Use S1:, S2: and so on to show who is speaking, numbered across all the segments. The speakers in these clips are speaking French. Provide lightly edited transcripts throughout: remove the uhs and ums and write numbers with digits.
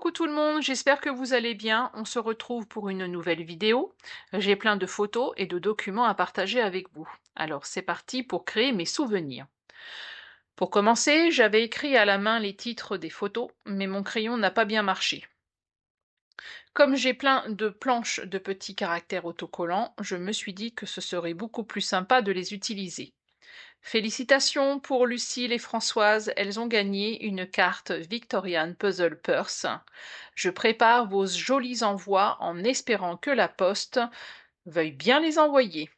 S1: Coucou tout le monde, j'espère que vous allez bien. On se retrouve pour une nouvelle vidéo. J'ai plein de photos et de documents à partager avec vous. Alors c'est parti pour créer mes souvenirs. Pour commencer, j'avais écrit à la main les titres des photos, mais mon crayon n'a pas bien marché. Comme j'ai plein de planches de petits caractères autocollants, je me suis dit que ce serait beaucoup plus sympa de les utiliser. Félicitations pour Lucille et Françoise, elles ont gagné une carte Victorian Puzzle Purse. Je prépare vos jolis envois en espérant que la poste veuille bien les envoyer.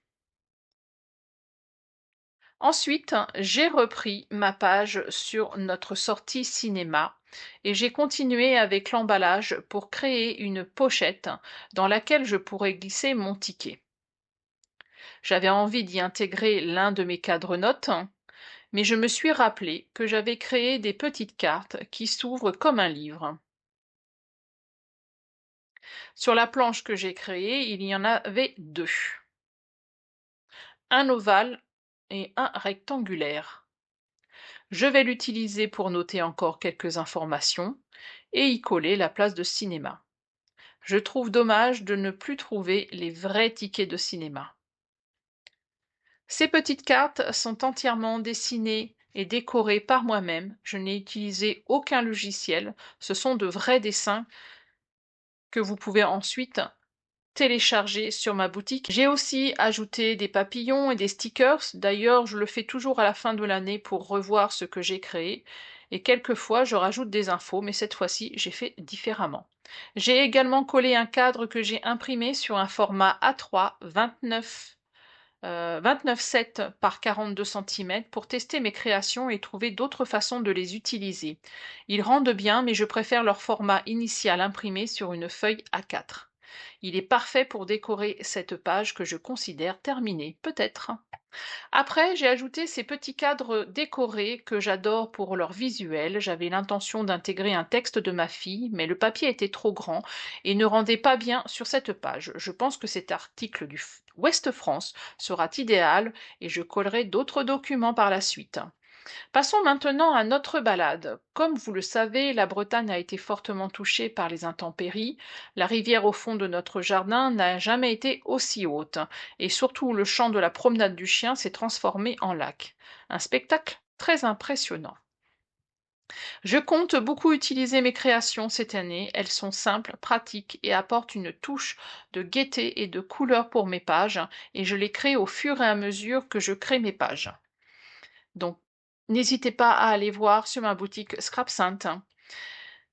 S1: Ensuite, j'ai repris ma page sur notre sortie cinéma et j'ai continué avec l'emballage pour créer une pochette dans laquelle je pourrais glisser mon ticket. J'avais envie d'y intégrer l'un de mes cadres notes, mais je me suis rappelé que j'avais créé des petites cartes qui s'ouvrent comme un livre. Sur la planche que j'ai créée, il y en avait deux. Un ovale et un rectangulaire. Je vais l'utiliser pour noter encore quelques informations et y coller la place de cinéma. Je trouve dommage de ne plus trouver les vrais tickets de cinéma. Ces petites cartes sont entièrement dessinées et décorées par moi-même. Je n'ai utilisé aucun logiciel. Ce sont de vrais dessins que vous pouvez ensuite télécharger sur ma boutique. J'ai aussi ajouté des papillons et des stickers. D'ailleurs, je le fais toujours à la fin de l'année pour revoir ce que j'ai créé. Et quelquefois, je rajoute des infos, mais cette fois-ci, j'ai fait différemment. J'ai également collé un cadre que j'ai imprimé sur un format A3 29,7 par 42 cm pour tester mes créations et trouver d'autres façons de les utiliser. Ils rendent bien, mais je préfère leur format initial imprimé sur une feuille A4. Il est parfait pour décorer cette page que je considère terminée, peut-être. Après, j'ai ajouté ces petits cadres décorés que j'adore pour leur visuel. J'avais l'intention d'intégrer un texte de ma fille, mais le papier était trop grand et ne rendait pas bien sur cette page. Je pense que cet article du Ouest France sera idéal et je collerai d'autres documents par la suite. Passons maintenant à notre balade. Comme vous le savez, la Bretagne a été fortement touchée par les intempéries. La rivière au fond de notre jardin n'a jamais été aussi haute, et surtout le champ de la promenade du chien s'est transformé en lac. Un spectacle très impressionnant. Je compte beaucoup utiliser mes créations cette année. Elles sont simples, pratiques et apportent une touche de gaieté et de couleur pour mes pages, et je les crée au fur et à mesure que je crée mes pages. Donc, n'hésitez pas à aller voir sur ma boutique Scrap Sainte.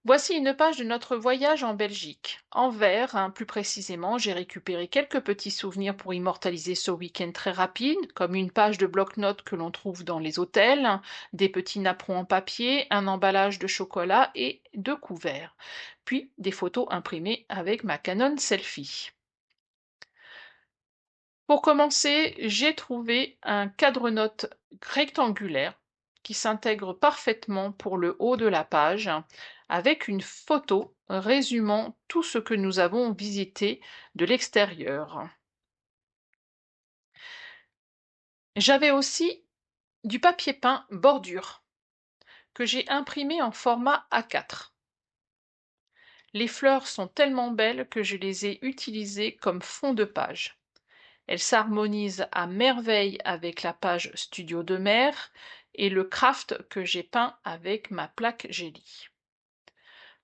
S1: Voici une page de notre voyage en Belgique. En vert, plus précisément, j'ai récupéré quelques petits souvenirs pour immortaliser ce week-end très rapide, comme une page de bloc-notes que l'on trouve dans les hôtels, des petits napperons en papier, un emballage de chocolat et deux couverts, puis des photos imprimées avec ma Canon Selfie. Pour commencer, j'ai trouvé un cadre-notes rectangulaire qui s'intègre parfaitement pour le haut de la page, avec une photo résumant tout ce que nous avons visité de l'extérieur. J'avais aussi du papier peint bordure que j'ai imprimé en format A4. Les fleurs sont tellement belles que je les ai utilisées comme fond de page. Elle s'harmonise à merveille avec la page Studio de mer et le craft que j'ai peint avec ma plaque Gelly.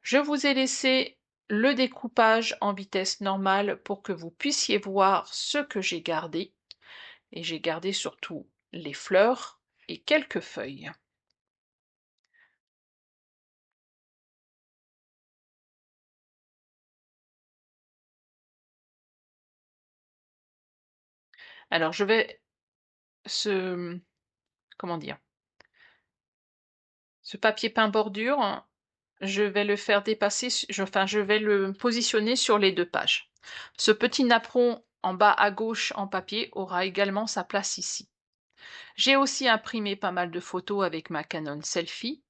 S1: Je vous ai laissé le découpage en vitesse normale pour que vous puissiez voir ce que j'ai gardé. Et j'ai gardé surtout les fleurs et quelques feuilles. Alors je vais comment dire, ce papier peint bordure, je vais le faire dépasser, je vais le positionner sur les deux pages. Ce petit napperon en bas à gauche en papier aura également sa place ici. J'ai aussi imprimé pas mal de photos avec ma Canon Selfie.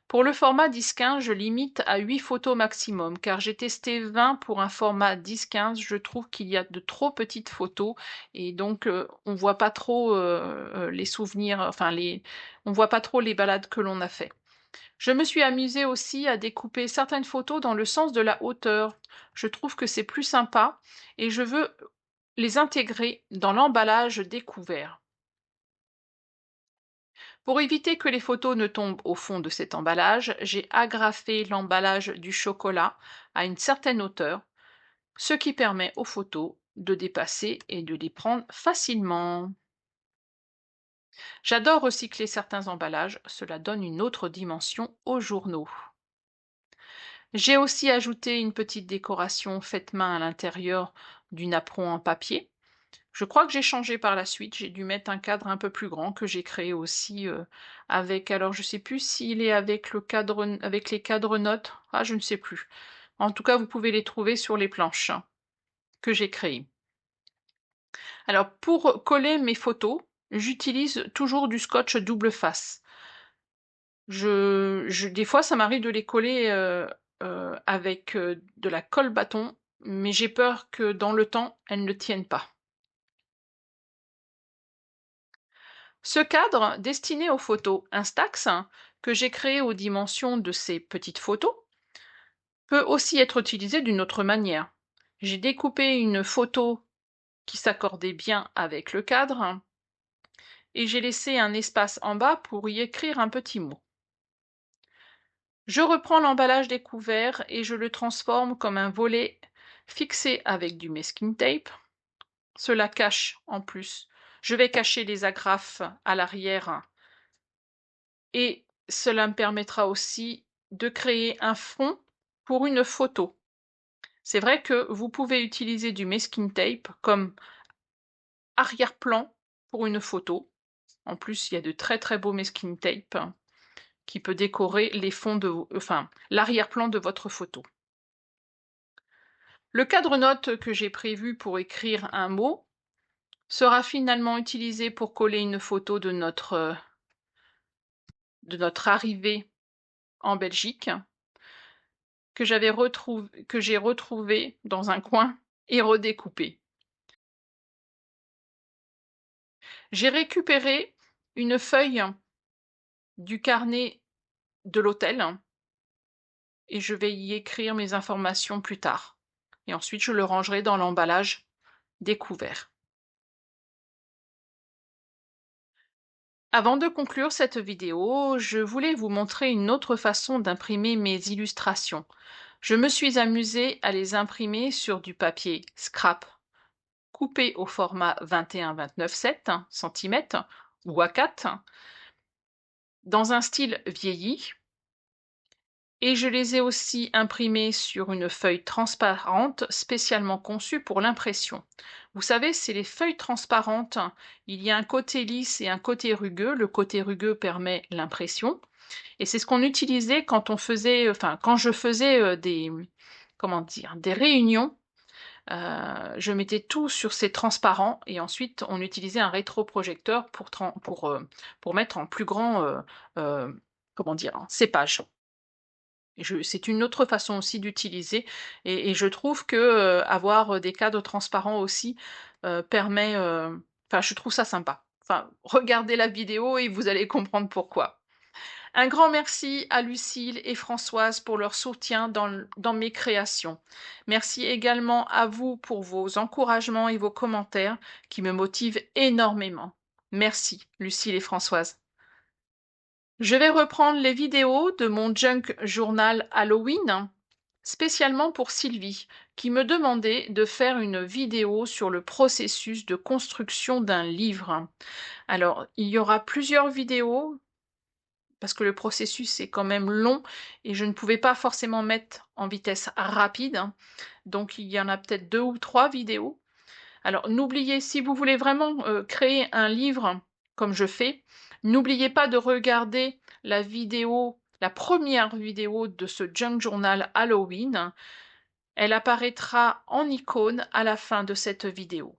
S1: Pour le format 10-15, je limite à 8 photos maximum, car j'ai testé 20 pour un format 10-15. Je trouve qu'il y a de trop petites photos, et donc on voit pas trop les souvenirs, on voit pas trop les balades que l'on a fait. Je me suis amusée aussi à découper certaines photos dans le sens de la hauteur. Je trouve que c'est plus sympa et je veux les intégrer dans l'emballage découvert. Pour éviter que les photos ne tombent au fond de cet emballage, j'ai agrafé l'emballage du chocolat à une certaine hauteur, ce qui permet aux photos de dépasser et de les prendre facilement. J'adore recycler certains emballages, cela donne une autre dimension aux journaux. J'ai aussi ajouté une petite décoration faite main à l'intérieur du napperon en papier. Je crois que j'ai changé par la suite, j'ai dû mettre un cadre un peu plus grand que j'ai créé aussi avec, alors je sais plus s'il est avec le cadre, avec les cadres notes, ah je ne sais plus. En tout cas, vous pouvez les trouver sur les planches que j'ai créées. Alors pour coller mes photos, j'utilise toujours du scotch double face. Des fois, ça m'arrive de les coller avec de la colle bâton, mais j'ai peur que dans le temps, elles ne tiennent pas. Ce cadre destiné aux photos Instax, que j'ai créé aux dimensions de ces petites photos, peut aussi être utilisé d'une autre manière. J'ai découpé une photo qui s'accordait bien avec le cadre et j'ai laissé un espace en bas pour y écrire un petit mot. Je reprends l'emballage découvert et je le transforme comme un volet fixé avec du masking tape. Cela cache en plus. Je vais cacher les agrafes à l'arrière et cela me permettra aussi de créer un fond pour une photo. C'est vrai que vous pouvez utiliser du masking tape comme arrière-plan pour une photo. En plus, il y a de très très beaux masking tape qui peut décorer les fonds l'arrière-plan de votre photo. Le cadre-notes que j'ai prévu pour écrire un mot sera finalement utilisé pour coller une photo de notre arrivée en Belgique, que j'ai retrouvé dans un coin et redécoupé. J'ai récupéré une feuille du carnet de l'hôtel et je vais y écrire mes informations plus tard. Et ensuite, je le rangerai dans l'emballage découvert. Avant de conclure cette vidéo, je voulais vous montrer une autre façon d'imprimer mes illustrations. Je me suis amusée à les imprimer sur du papier scrap coupé au format 21-29-7 cm ou A4 dans un style vieilli. Et je les ai aussi imprimés sur une feuille transparente spécialement conçue pour l'impression. Vous savez, c'est les feuilles transparentes. Il y a un côté lisse et un côté rugueux. Le côté rugueux permet l'impression. Et c'est ce qu'on utilisait quand quand je faisais des réunions. Je mettais tout sur ces transparents et ensuite on utilisait un rétroprojecteur pour mettre en plus grand, ces pages. C'est une autre façon aussi d'utiliser et je trouve que avoir des cadres transparents aussi permet, je trouve ça sympa. Enfin, regardez la vidéo et vous allez comprendre pourquoi. Un grand merci à Lucille et Françoise pour leur soutien dans mes créations. Merci également à vous pour vos encouragements et vos commentaires qui me motivent énormément. Merci, Lucille et Françoise. Je vais reprendre les vidéos de mon junk journal Halloween, spécialement pour Sylvie, qui me demandait de faire une vidéo sur le processus de construction d'un livre. Alors, il y aura plusieurs vidéos, parce que le processus est quand même long et je ne pouvais pas forcément mettre en vitesse rapide. Donc, il y en a peut-être 2 ou 3 vidéos. Alors, n'oubliez, si vous voulez vraiment créer un livre comme je fais, n'oubliez pas de regarder la première vidéo de ce junk journal Halloween. Elle apparaîtra en icône à la fin de cette vidéo.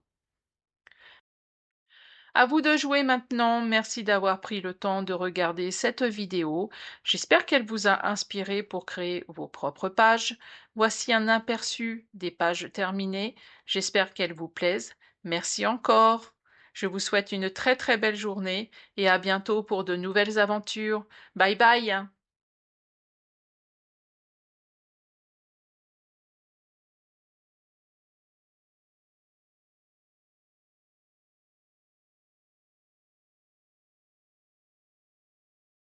S1: À vous de jouer maintenant. Merci d'avoir pris le temps de regarder cette vidéo. J'espère qu'elle vous a inspiré pour créer vos propres pages. Voici un aperçu des pages terminées. J'espère qu'elles vous plaisent. Merci encore. Je vous souhaite une très très belle journée et à bientôt pour de nouvelles aventures. Bye bye!